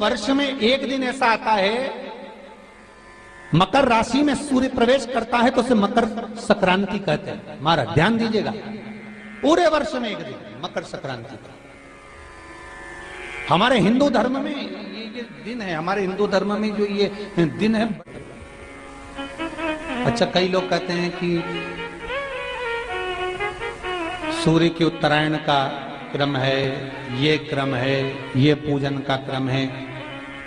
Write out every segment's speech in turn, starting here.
वर्ष में एक दिन ऐसा आता है, मकर राशि में सूर्य प्रवेश करता है तो उसे मकर संक्रांति कहते हैं। महाराज ध्यान दीजिएगा, पूरे वर्ष में एक दिन मकर संक्रांति का। हमारे हिंदू धर्म में ये दिन है, हमारे हिंदू धर्म में जो ये दिन है। अच्छा, कई लोग कहते हैं कि सूर्य की उत्तरायण का क्रम है, ये क्रम है, ये पूजन का क्रम है,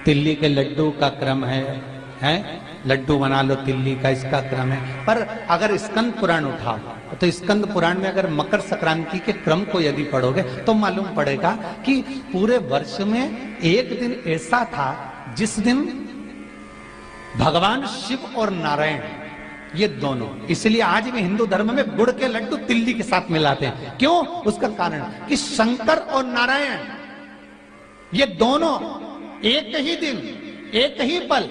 तिल्ली के लड्डू का क्रम है, लड्डू बना लो तिल्ली का, इसका क्रम है। पर अगर स्कंद पुराण उठाओ तो स्कंद पुराण में अगर मकर संक्रांति के क्रम को यदि पढ़ोगे तो मालूम पड़ेगा कि पूरे वर्ष में एक दिन ऐसा था जिस दिन भगवान शिव और नारायण ये दोनों, इसलिए आज भी हिंदू धर्म में गुड़ के लड्डू तिल्ली के साथ मिलाते हैं। क्यों? उसका कारण कि शंकर और नारायण ये दोनों एक ही दिन एक ही पल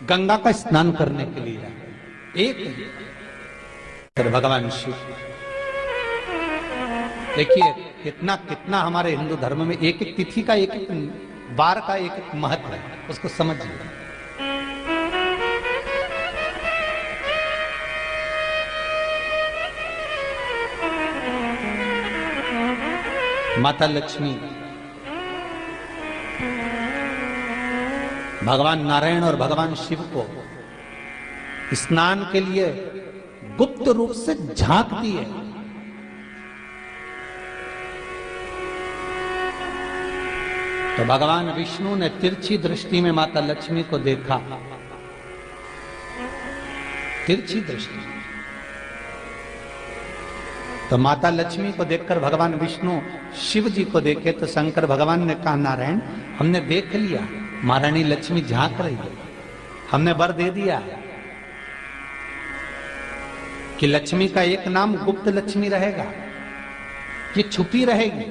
गंगा का स्नान करने के लिए आए। एक ही भगवान शिव, देखिए कितना कितना हमारे हिंदू धर्म में एक एक तिथि का, एक एक बार का एक एक महत्व है, उसको समझिए। माता लक्ष्मी, भगवान नारायण और भगवान शिव को स्नान के लिए गुप्त रूप से झांकती है। तो भगवान विष्णु ने तिरछी दृष्टि में माता लक्ष्मी को देखा, तिरछी दृष्टि। तो माता लक्ष्मी को देखकर भगवान विष्णु शिव जी को देखे तो शंकर भगवान ने कहा, नारायण हमने देख लिया, महारानी लक्ष्मी झांक रही है, हमने वर दे दिया कि लक्ष्मी का एक नाम गुप्त लक्ष्मी रहेगा, ये छुपी रहेगी।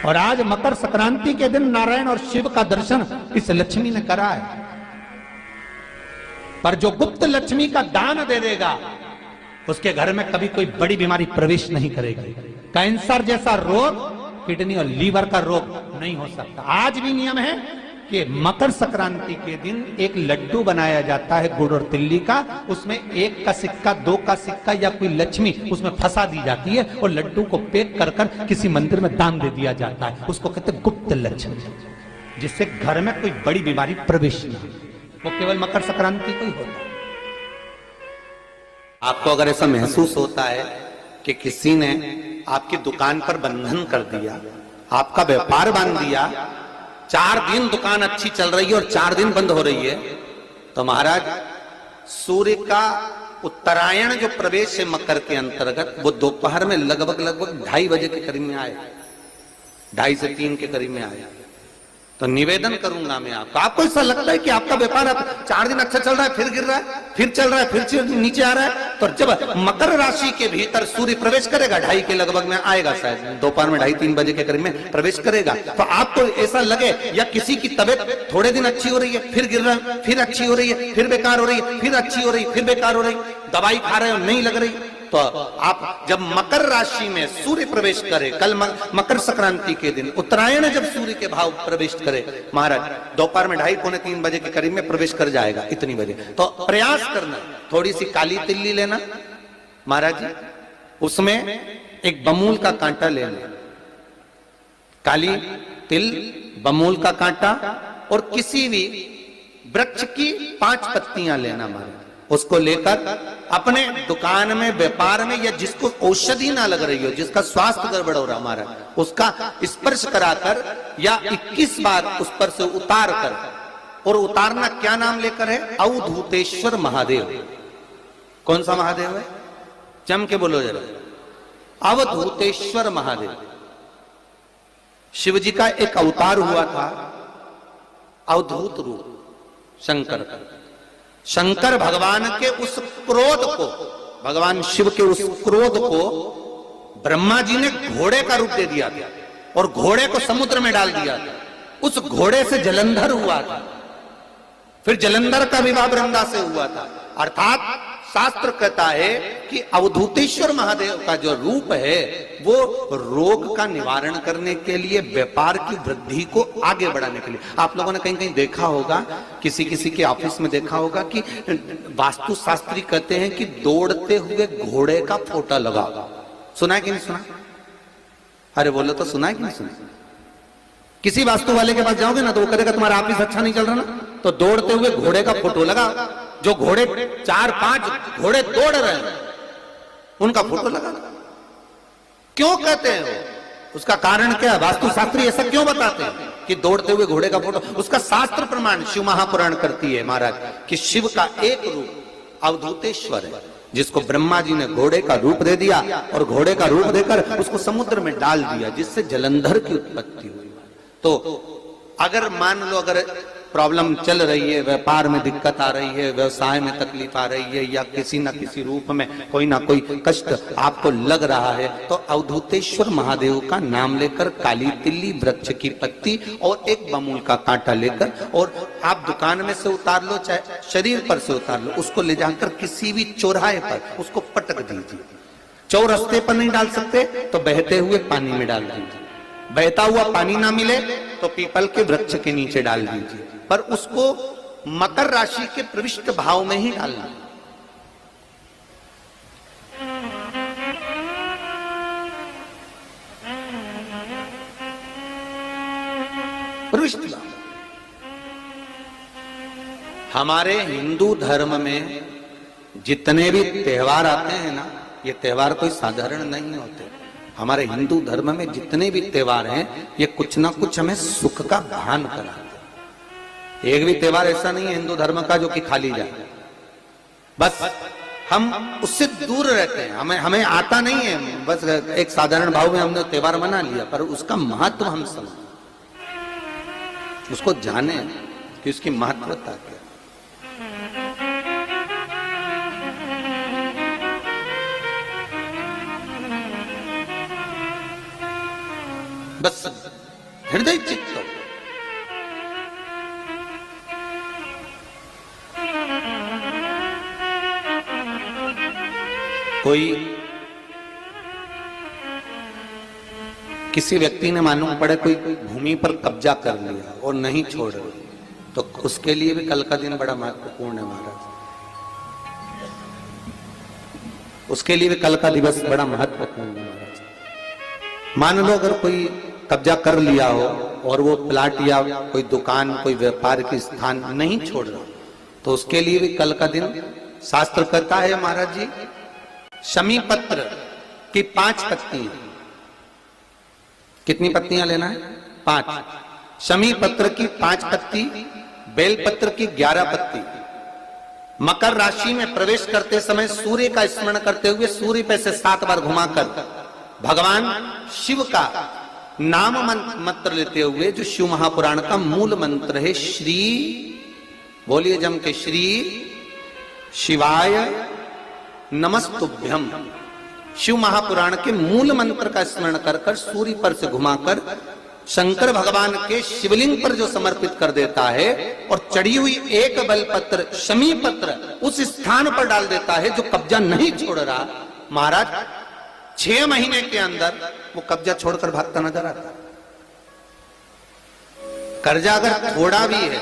और आज मकर संक्रांति के दिन नारायण और शिव का दर्शन इस लक्ष्मी ने करा है। पर जो गुप्त लक्ष्मी का दान दे देगा उसके घर में कभी कोई बड़ी बीमारी प्रवेश नहीं करेगी। कैंसर जैसा रोग, किडनी और लीवर का रोग नहीं हो सकता। आज भी नियम है कि मकर संक्रांति के दिन एक लड्डू बनाया जाता है गुड़ और तिल्ली का, उसमें 1 का सिक्का, 2 का सिक्का या कोई लक्ष्मी उसमें फंसा दी जाती है और लड्डू को पैक कर कर किसी मंदिर में दान दे दिया जाता है। उसको कहते हैं गुप्त लक्ष्मी, जिससे घर में कोई बड़ी बीमारी प्रवेश नहीं, वो केवल मकर संक्रांति को ही होता है। आपको अगर ऐसा महसूस होता है कि किसी ने आपकी दुकान पर बंधन कर दिया, आपका व्यापार बांध दिया, 4 दिन दुकान अच्छी चल रही है और 4 दिन बंद हो रही है, तो महाराज सूर्य का उत्तरायण जो प्रवेश है मकर के अंतर्गत, वो दोपहर में लगभग 2:30 बजे के करीब में आए, 2:30 से 3 के करीब में आया। तो निवेदन करूंगा मैं आपको ऐसा लगता है कि आपका व्यापार 4 दिन अच्छा चल रहा है, फिर गिर रहा है, फिर चल रहा है, फिर नीचे आ रहा है, तो जब मकर राशि के भीतर सूर्य प्रवेश करेगा 2:30 के लगभग में आएगा, शायद दोपहर में 2:30-3 बजे के करीब में प्रवेश करेगा, तो आपको ऐसा लगे या किसी की तबीयत थोड़े दिन अच्छी हो रही है, फिर गिर रहा है, फिर अच्छी हो रही है, फिर बेकार हो रही है, फिर अच्छी हो रही है, फिर बेकार हो रही, दवाई खा रहे हो नहीं लग रही, तो आप जब मकर राशि में सूर्य प्रवेश करे, कल मकर संक्रांति के दिन उत्तरायण जब सूर्य के भाव प्रवेश करे महाराज, दोपहर में 2:30-3 बजे के करीब में प्रवेश कर जाएगा, इतनी बजे, तो प्रयास करना थोड़ी सी काली तिल्ली लेना महाराज जी, उसमें एक बमूल का कांटा लेना, काली तिल, बमूल का कांटा और किसी भी वृक्ष की 5 पत्तियां लेना महाराज, उसको लेकर अपने दुकान में, व्यापार में, या जिसको औषधि ना लग रही हो, जिसका स्वास्थ्य गड़बड़ हो रहा हमारा, उसका स्पर्श कराकर या 21 बार उस पर से उतार कर, और उतारना क्या नाम लेकर है? अवधूतेश्वर महादेव। कौन सा महादेव है? जम के बोलो जरा, अवधूतेश्वर महादेव। शिव जी का एक अवतार हुआ था, अवधूत रूप शंकर का। शंकर भगवान के उस क्रोध को, भगवान शिव के उस क्रोध को ब्रह्मा जी ने घोड़े का रूप दे दिया था और घोड़े को समुद्र में डाल दिया था। उस घोड़े से जलंधर हुआ था, फिर जलंधर का विवाह वृंदा से हुआ था, अर्थात शास्त्र कहता है कि अवधूतेश्वर महादेव का जो रूप है वो रोग का निवारण करने के लिए, व्यापार की वृद्धि को आगे बढ़ाने के लिए। आप लोगों ने कहीं कहीं देखा होगा, किसी किसी के ऑफिस में देखा होगा कि वास्तु शास्त्री कहते हैं कि दौड़ते हुए घोड़े का फोटो लगा। सुना है कि नहीं सुना? अरे बोलो तो सुना है कि नहीं सुना? किसी वास्तु वाले के पास जाओगे ना तो वो कहेगा तुम्हारा ऑफिस अच्छा नहीं चल रहा ना, तो दौड़ते हुए घोड़े का फोटो लगा। जो घोड़े 4-5 घोड़े दौड़ रहे हैं उनका फोटो लगा। क्यों कहते हैं वो? उसका कारण क्या है? वास्तु शास्त्री ऐसा क्यों बताते हैं कि दौड़ते हुए घोड़े का फोटो? उसका शास्त्र प्रमाण शिव महापुराण करती है महाराज कि शिव का एक रूप अवधूतेश्वर है, जिसको ब्रह्मा जी ने घोड़े का रूप दे दिया और घोड़े का रूप देकर उसको समुद्र में डाल दिया, जिससे जलंधर की उत्पत्ति हुई। तो अगर मान लो अगर प्रॉब्लम चल रही है, व्यापार में दिक्कत आ रही है, व्यवसाय में तकलीफ आ रही है, या किसी न किसी रूप में कोई ना कोई कष्ट आपको लग रहा है, तो अवधूतेश्वर महादेव का नाम लेकर काली तिल्ली वृक्ष की पत्ती और एक बमूल का कांटा लेकर, और आप दुकान में से उतार लो चाहे शरीर पर से उतार लो, उसको ले जाकर किसी भी चौराहे पर उसको पटक दीजिए। चौरस्ते पर नहीं डाल सकते तो बहते हुए पानी में डाल दीजिए। बहता हुआ पानी ना मिले तो पीपल के वृक्ष के नीचे डाल दीजिए, पर उसको मकर राशि के प्रविष्ट भाव में ही डालना। प्रविष्ट भाव। हमारे हिंदू धर्म में जितने भी त्योहार आते हैं ना, ये त्योहार कोई साधारण नहीं होते। हमारे हिंदू धर्म में जितने भी त्योहार हैं ये कुछ ना कुछ हमें सुख का भान कराते। एक भी त्योहार ऐसा नहीं है हिंदू धर्म का जो कि खाली जाए। बस हम उससे दूर रहते हैं, हमें आता नहीं है। बस एक साधारण भाव में हमने त्योहार मना लिया, पर उसका महत्व हम समझें, उसको जाने कि उसकी महत्वता क्या। बस हृदय चित्त कोई किसी व्यक्ति ने मालूम पड़े कोई भूमि पर कब्जा कर लिया और नहीं छोड़ रहे, तो उसके लिए भी कल का दिन बड़ा महत्वपूर्ण है महाराज। उसके लिए भी कल का दिवस बड़ा महत्वपूर्ण है महाराज। मान लो अगर कोई कब्जा कर लिया हो और वो प्लाट या कोई दुकान कोई व्यापार की स्थान नहीं छोड़ रहा, तो उसके लिए भी कल का दिन शास्त्र कहता है महाराज जी, शमी पत्र की 5 पत्तियां। कितनी पत्तियां लेना है? 5। शमी पत्र की 5 पत्ती, बेल पत्र की 11 पत्ती। मकर राशि में प्रवेश करते समय सूर्य का स्मरण करते हुए सूर्य पे से 7 बार घुमाकर भगवान शिव का नाम मंत्र लेते हुए, जो शिव महापुराण का मूल मंत्र है, श्री बोलिए जम के, श्री शिवाय नमस्तुभ्यम। शिव महापुराण के मूल मंत्र का स्मरण कर कर सूर्य पर से घुमाकर शंकर भगवान के शिवलिंग पर जो समर्पित कर देता है, और चढ़ी हुई एक बेलपत्र शमी पत्र उस स्थान पर डाल देता है जो कब्जा नहीं छोड़ रहा, महाराज 6 महीने के अंदर वो कब्जा छोड़कर भागता नजर आता। कर्जा अगर थोड़ा भी है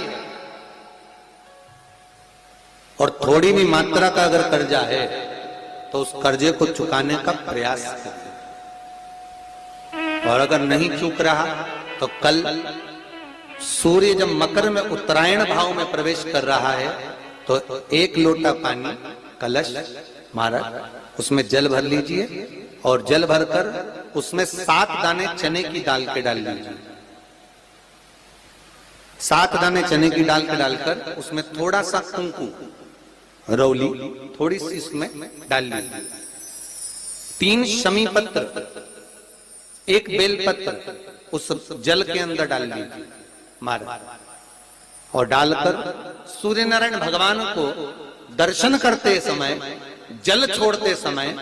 और थोड़ी भी मात्रा का अगर कर्जा है तो उस कर्जे को चुकाने का प्रयास करें, और अगर नहीं चूक रहा तो कल सूर्य जब मकर में उत्तरायण भाव में प्रवेश कर रहा है तो 1 लोटा पानी कलश महाराज उसमें जल भर लीजिए, और जल भरकर उसमें 7 दाने चने की दाल के डाल लीजिए। 7 दाने चने की दाल के डालकर उसमें थोड़ा सा कुंकू रौली थोड़ी सी इसमें डाल लीजिए। 3 शमी पत्र, 1 बेल पत्र उस जल के अंदर डाल लीजिए महाराज, और डालकर सूर्य नारायण भगवान को दर्शन करते समय, जल छोड़ते समय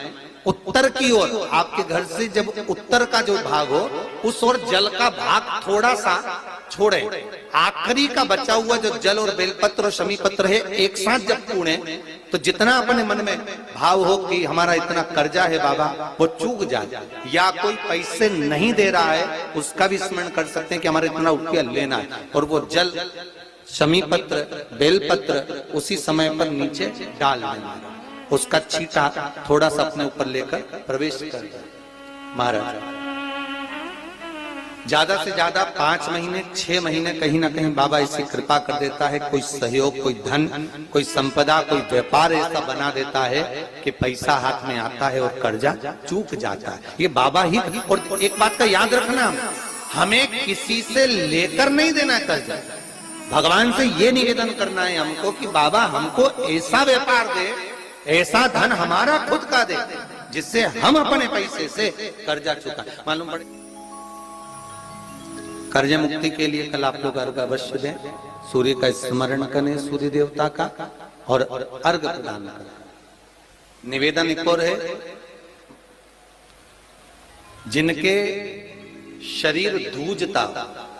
उत्तर की ओर, आपके घर से जब उत्तर का जो भाग हो उस ओर जल का भाग थोड़ा सा छोड़े, आखिरी का बचा हुआ जो जल और बेलपत्र और शमी पत्र है एक साथ जब पूणे, तो जितना अपने मन में भाव हो कि हमारा इतना कर्जा है बाबा, वो चूक जाए, या कोई पैसे नहीं दे रहा है उसका भी स्मरण कर सकते हैं कि हमारा इतना रुपया लेना है, और वो जल शमी पत्र बेलपत्र उसी समय पर नीचे डाल देना, उसका छींटा थोड़ा सा अपने ऊपर लेकर प्रवेश कर दे। महाराज ज्यादा से ज्यादा 5 महीने 6 महीने कहीं ना कहीं बाबा ऐसी कृपा कर देता है, कोई सहयोग, कोई धन, कोई संपदा, कोई व्यापार ऐसा बना देता है कि पैसा हाथ में आता है और कर्जा चूक जाता है। ये बाबा ही। और एक बात का याद रखना, हमें किसी से लेकर नहीं देना कर्जा, भगवान से ये निवेदन करना है हमको कि बाबा हमको ऐसा व्यापार दे, ऐसा धन हमारा खुद का दे, जिससे हम अपने पैसे से कर्जा चुका। मालूम पड़े कर्ज मुक्ति के लिए कल आप लोग अर्घ अवश्य दें, सूर्य का स्मरण करें, सूर्य देवता का, और अर्घ प्रदान करें। निवेदन एक और है, जिनके शरीर धूजता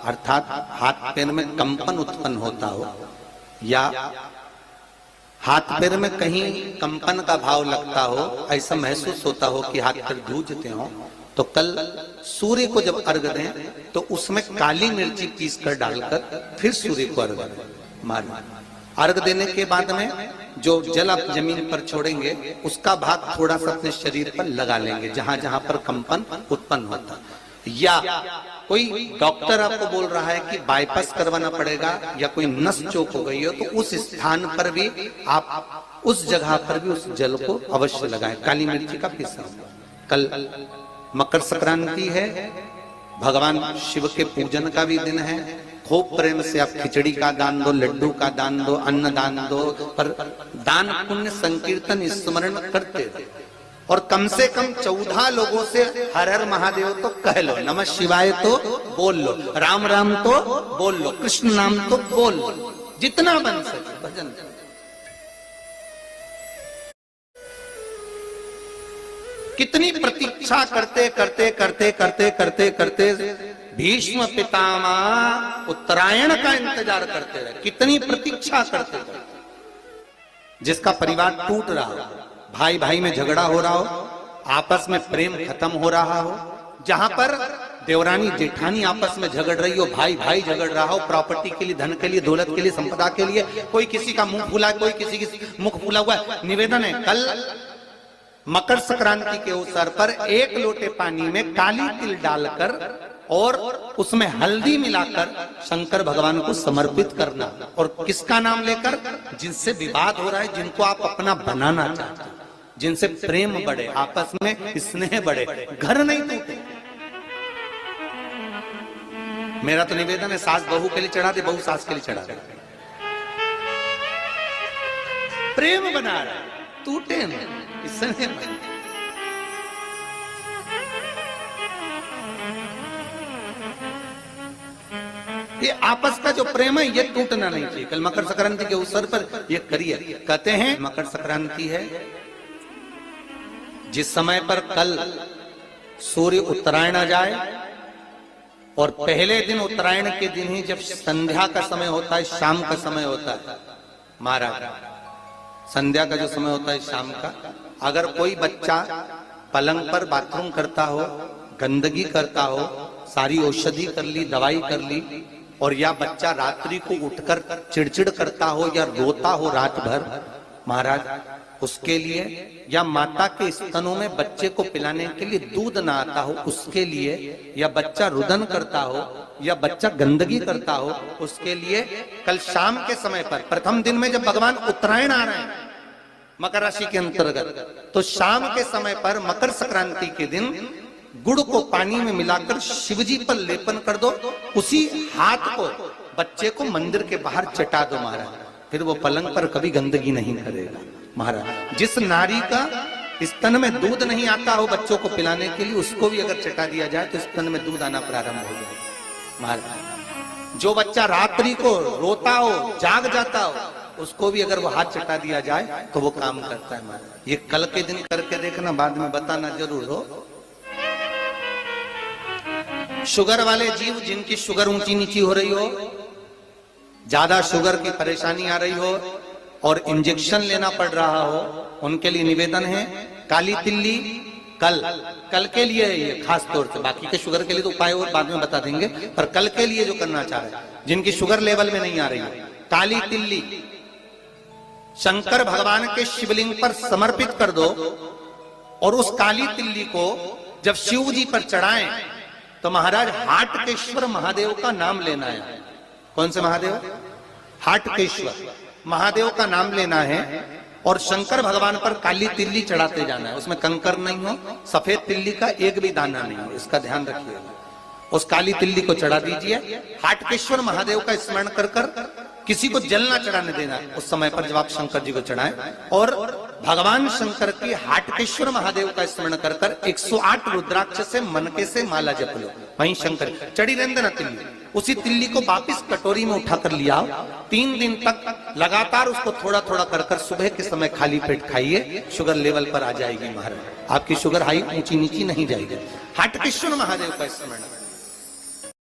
अर्थात हाथ पैर में कंपन उत्पन्न होता हो, या हाथ पैर में कहीं कंपन का भाव लगता हो, ऐसा महसूस होता हो कि हाथ पैर धूजते हो, तो कल सूर्य को जब अर्घ दें तो उसमें काली मिर्ची पीस कर डालकर फिर सूर्य को अर्घ मारें। अर्घ देने के बाद में जो जल आप जमीन पर छोड़ेंगे उसका भाग थोड़ा सा अपने शरीर पर लगा लेंगे, जहां जहां पर कंपन उत्पन्न होता। या कोई डॉक्टर आपको बोल रहा है कि बाईपास करवाना पड़ेगा या कोई नस चोक हो गई हो, तो उस स्थान पर भी आप उस जगह पर भी उस जल को अवश्य लगाएं, काली मिर्ची का पीसा। कल मकर संक्रांति है, भगवान शिव के पूजन का भी दिन है। खूब प्रेम से आप खिचड़ी का दान दो, लड्डू का दान दो, अन्न दान दो, पर दान पुण्य संकीर्तन स्मरण करते रहो। और कम से कम 14 लोगों से हर हर महादेव तो कह लो, नमः शिवाय तो बोल लो, राम राम तो बोल लो, कृष्ण नाम तो बोल लो, जितना बन सके भजन। कितनी प्रतीक्षा करते करते करते करते करते करते भीष्म पितामह उत्तरायण का इंतजार करते रहे, कितनी प्रतीक्षा करते करते। जिसका परिवार टूट रहा हो, भाई भाई में झगड़ा हो रहा हो, आपस में प्रेम खत्म हो रहा हो, जहां पर देवरानी जेठानी आपस में झगड़ रही हो, भाई भाई झगड़ रहा हो, प्रॉपर्टी के लिए, धन के लिए, दौलत के लिए, संपदा के लिए, कोई किसी का मुंह फूला, कोई किसी की मुख फूला हुआ है। निवेदन है, कल मकर संक्रांति के अवसर पर 1 लोटे पानी में काली तिल डालकर और उसमें हल्दी मिलाकर शंकर भगवान को समर्पित करना। और किसका नाम लेकर? जिनसे विवाद हो रहा है, जिनको आप अपना बनाना चाहते हैं, जिनसे प्रेम बढ़े, आपस में स्नेह बढ़े, घर नहीं टूटे। मेरा तो निवेदन है, सास बहू के लिए चढ़ा दे, बहू सास के लिए चढ़ा दे, प्रेम बना रहा, टूटे नहीं, स्नेह बढ़े। ये आपस का जो प्रेम है ये टूटना नहीं चाहिए। कल मकर संक्रांति के अवसर पर ये करिए। कहते हैं मकर संक्रांति है, जिस समय पर कल सूर्य उत्तरायण आ जाए, और पहले दिन उत्तरायण के दिन ही जब संध्या का समय होता है, शाम का समय होता है, महाराज संध्या का जो समय होता है शाम का, अगर कोई बच्चा पलंग पर बाथरूम करता हो, गंदगी करता हो, सारी औषधि कर ली, दवाई कर ली, और या बच्चा रात्रि को उठकर चिड़चिड़ करता हो या रोता हो रात भर, महाराज उसके लिए, या माता के स्तनों में बच्चे को पिलाने के लिए दूध ना आता हो उसके लिए, या बच्चा रुदन करता हो, या बच्चा गंदगी करता हो, उसके लिए कल शाम के समय पर, प्रथम दिन में जब भगवान उत्तरायण आ रहे हैं मकर राशि के अंतर्गत, तो शाम के समय पर मकर संक्रांति के दिन गुड़ को पानी में मिलाकर शिवजी पर लेपन कर दो, उसी हाथ को बच्चे को मंदिर के बाहर चटा दो महाराज, फिर वो पलंग पर कभी गंदगी नहीं करेगा। महाराज जिस नारी का स्तन में दूध नहीं आता हो बच्चों को पिलाने के लिए, उसको भी अगर चटा दिया जाए तो स्तन में दूध आना प्रारंभ हो जाए। महाराज जो बच्चा रात्रि को रोता हो, जाग जाता हो, उसको भी अगर वो हाथ चटा दिया जाए तो वो काम करता है। महाराज ये कल के दिन करके देखना, बाद में बताना जरूर हो। शुगर वाले जीव जिनकी शुगर ऊंची नीची हो रही हो, ज्यादा शुगर की परेशानी आ रही हो और इंजेक्शन लेना पड़ रहा हो, उनके लिए निवेदन है काली तिल्ली कल के लिए है ये खास तौर से, बाकी के शुगर के लिए तो उपाय और बाद में बता देंगे, पर कल के लिए जो करना चाह रहे हैं जिनकी शुगर लेवल में नहीं आ रही है, काली तिल्ली शंकर भगवान के शिवलिंग पर समर्पित कर दो और उस काली तिल्ली को जब शिव जी पर चढ़ाएं तो महाराज हाटकेश्वर महादेव का नाम लेना है। कौन से महादेव? हाटकेश्वर महादेव का नाम लेना है और शंकर भगवान पर काली तिल्ली चढ़ाते जाना है। उसमें कंकर नहीं हो, सफेद तिल्ली का एक भी दाना नहीं हो, इसका ध्यान रखिएगा। उस काली तिल्ली को चढ़ा दीजिए। हाटकेश्वर महादेव का स्मरण कर कर किसी को जल ना चढ़ाने देना उस समय पर जब आप शंकर जी को चढ़ाएं, और भगवान शंकर की हाटकेश्वर महादेव का स्मरण कर कर 108 रुद्राक्ष से मनके से माला जप लो। वहीं शंकर चढ़ी रहने ना तिल्ली, उसी तिल्ली को वापिस कटोरी में उठाकर लिया। 3 दिन तक लगातार उसको थोड़ा थोड़ा कर कर सुबह के समय खाली पेट खाइए, शुगर लेवल पर आ जाएगी महाराज, आपकी शुगर हाई ऊंची नीची नहीं जाएगी। हाटकेश्वर महादेव का स्मरण